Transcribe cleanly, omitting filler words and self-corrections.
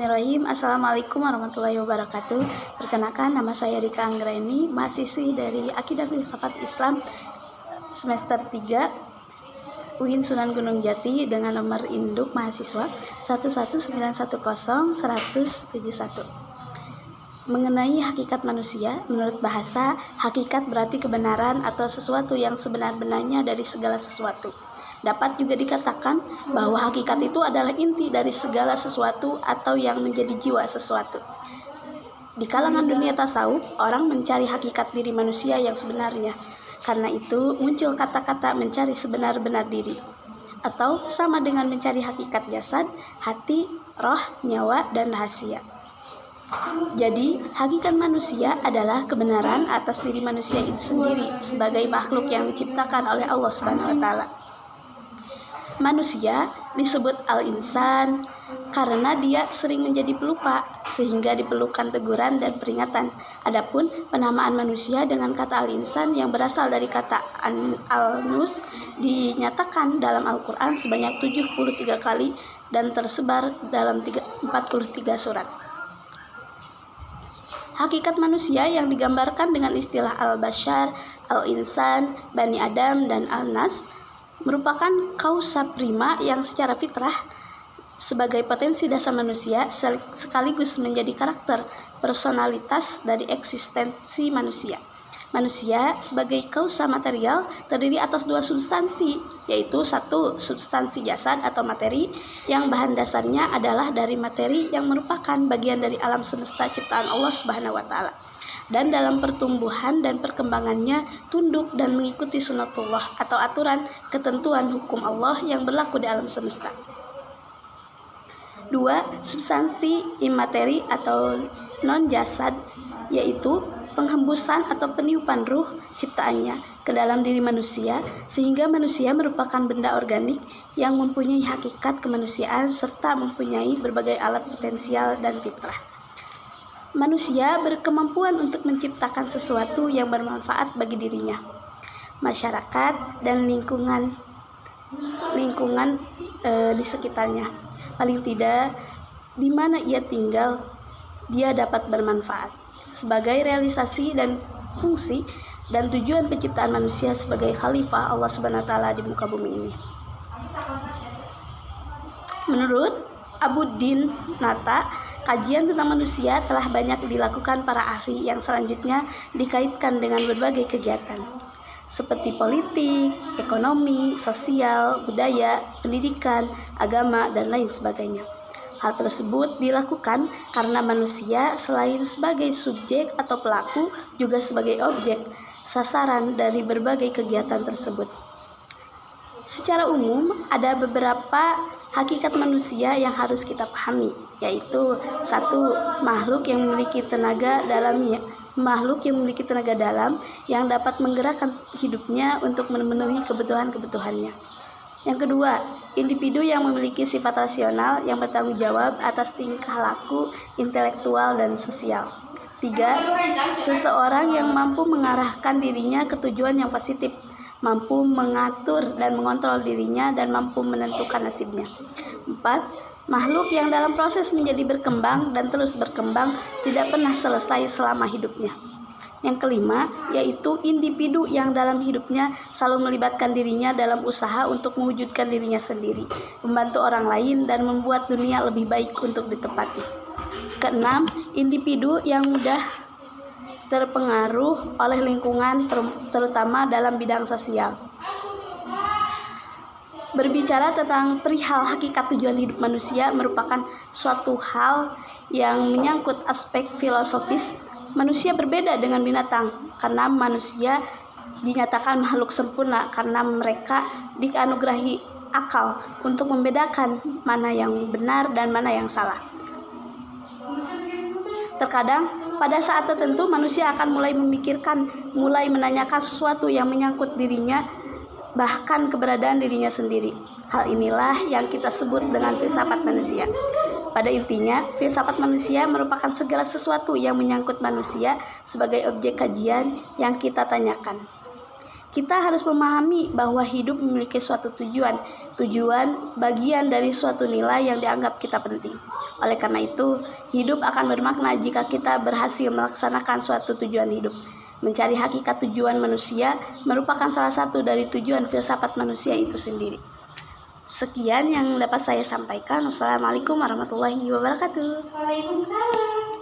Bismillahirrahmanirrahim. Assalamualaikum warahmatullahi wabarakatuh. Perkenalkan, nama saya Rika Anggraini, mahasiswi dari Akidah Filsafat Islam semester 3 UIN Sunan Gunung Jati dengan nomor induk mahasiswa 11910-171. Mengenai hakikat manusia, menurut bahasa, hakikat berarti kebenaran atau sesuatu yang sebenar-benarnya dari segala sesuatu. Dapat juga dikatakan bahwa hakikat itu adalah inti dari segala sesuatu atau yang menjadi jiwa sesuatu. Di kalangan dunia tasawuf, orang mencari hakikat diri manusia yang sebenarnya. Karena itu muncul kata-kata mencari sebenar-benar diri, atau sama dengan mencari hakikat jasad, hati, roh, nyawa, dan rahasia. Jadi, hakikat manusia adalah kebenaran atas diri manusia itu sendiri sebagai makhluk yang diciptakan oleh Allah Subhanahu wa Ta'ala. Manusia disebut al-insan karena dia sering menjadi pelupa sehingga diperlukan teguran dan peringatan. Adapun penamaan manusia dengan kata al-insan yang berasal dari kata al-nus dinyatakan dalam Al-Quran sebanyak 73 kali dan tersebar dalam 43 surat. Hakikat manusia yang digambarkan dengan istilah al-bashar, al-insan, bani Adam, dan al-nas merupakan kausa prima yang secara fitrah sebagai potensi dasar manusia sekaligus menjadi karakter personalitas dari eksistensi manusia. Manusia sebagai kausa material terdiri atas dua substansi, yaitu satu substansi jasad atau materi yang bahan dasarnya adalah dari materi yang merupakan bagian dari alam semesta ciptaan Allah Subhanahu wa Ta'ala, dan dalam pertumbuhan dan perkembangannya tunduk dan mengikuti sunatullah atau aturan ketentuan hukum Allah yang berlaku di alam semesta. 2. Substansi imateri atau non-jasad, yaitu penghembusan atau peniupan ruh ciptaannya ke dalam diri manusia sehingga manusia merupakan benda organik yang mempunyai hakikat kemanusiaan serta mempunyai berbagai alat potensial dan fitrah. Manusia berkemampuan untuk menciptakan sesuatu yang bermanfaat bagi dirinya, masyarakat, dan lingkungan di sekitarnya. Paling tidak, di mana ia tinggal, dia dapat bermanfaat sebagai realisasi dan fungsi dan tujuan penciptaan manusia sebagai khalifah Allah Subhanahu wa Ta'ala di muka bumi ini. Menurut Abu Din Nata, kajian tentang manusia telah banyak dilakukan para ahli yang selanjutnya dikaitkan dengan berbagai kegiatan seperti politik, ekonomi, sosial, budaya, pendidikan, agama, dan lain sebagainya. Hal tersebut dilakukan karena manusia selain sebagai subjek atau pelaku juga sebagai objek, sasaran dari berbagai kegiatan tersebut. Secara umum, ada beberapa hakikat manusia yang harus kita pahami, yaitu 1. Makhluk yang memiliki tenaga dalam yang dapat menggerakkan hidupnya untuk memenuhi kebutuhan-kebutuhannya. Yang kedua, individu yang memiliki sifat rasional yang bertanggung jawab atas tingkah laku, intelektual, dan sosial. 3. Seseorang yang mampu mengarahkan dirinya ke tujuan yang positif, mampu mengatur dan mengontrol dirinya dan mampu menentukan nasibnya. 4. Makhluk yang dalam proses menjadi berkembang dan terus berkembang tidak pernah selesai selama hidupnya. Yang kelima, yaitu individu yang dalam hidupnya selalu melibatkan dirinya dalam usaha untuk mewujudkan dirinya sendiri, membantu orang lain, dan membuat dunia lebih baik untuk ditempati. Keenam, individu yang mudah terpengaruh oleh lingkungan, terutama dalam bidang sosial. Berbicara tentang perihal hakikat tujuan hidup manusia merupakan suatu hal yang menyangkut aspek filosofis. Manusia berbeda dengan binatang karena manusia dinyatakan makhluk sempurna karena mereka dianugerahi akal untuk membedakan mana yang benar dan mana yang salah. Terkadang pada saat tertentu manusia akan mulai menanyakan sesuatu yang menyangkut dirinya, bahkan keberadaan dirinya sendiri. Hal inilah yang kita sebut dengan filsafat manusia. Pada intinya, filsafat manusia merupakan segala sesuatu yang menyangkut manusia sebagai objek kajian yang kita tanyakan. Kita harus memahami bahwa hidup memiliki suatu tujuan bagian dari suatu nilai yang dianggap kita penting. Oleh karena itu, hidup akan bermakna jika kita berhasil melaksanakan suatu tujuan hidup. Mencari hakikat tujuan manusia merupakan salah satu dari tujuan filsafat manusia itu sendiri. Sekian yang dapat saya sampaikan. Wassalamualaikum warahmatullahi wabarakatuh. Waalaikumsalam.